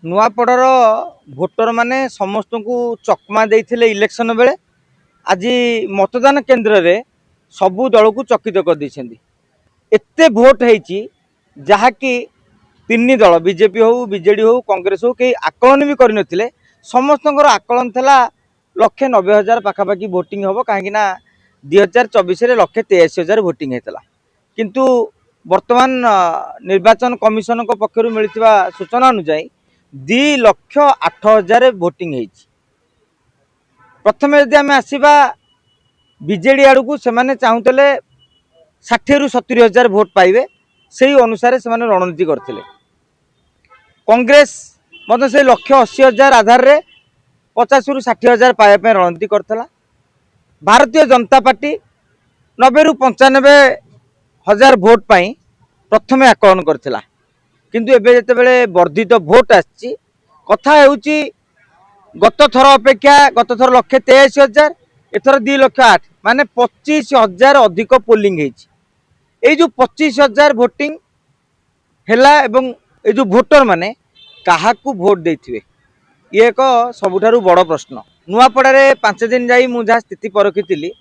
नुआपड़ार voter माने समस्त को चकमा देइथिले इलेक्शन बेले आज मतदान केन्द्र रे सबु दल को चकित कर दैछन्ती। एते भोट होईची जहाँकि तीन दल बीजेपी हो बीजेडी हो कांग्रेस हो कई आकलन भी करनथिले। समस्तଙ୍କର आकलन थला 190,000 पाखापाखि भोटिंग हम कहीं 2024 रे 183,000 भोटिंग होता। किंतु वर्तमान निर्वाचन कमिशन पक्षर मिलता सूचना अनुसार 2,08,000 भोटिंग होईची। प्रथम यदि आम आसवा बीजेडी आड़ को से चाहूले 60 ରୁ 70,000 भोट पाइबे से अनुसार से रणनीति करते। कांग्रेस मतलब से 180,000 आधार रे 50 ରୁ 60,000 पाइबा रणनीति करता। भारतीय जनता पार्टी 90 ରୁ 95,000 भोट पाई प्रथम आकलन करथिला। किंतु एबे जेतेबेले वर्धित भोट आछि कथा हेउची गत थर अपेक्षा गत थर 183,000 एथर 2,08,000 माने 25,000 अधिक पोलिंग हेछि। ए जो 25,000 भोटिंग हेला एवं ए जो भोटर माने काहाकू भोट देथिबे ये एक सबुठारु बड़ प्रश्न। नुआपड़ा रे 5 दिन जाई मु जहाँ स्थिति परखिथिली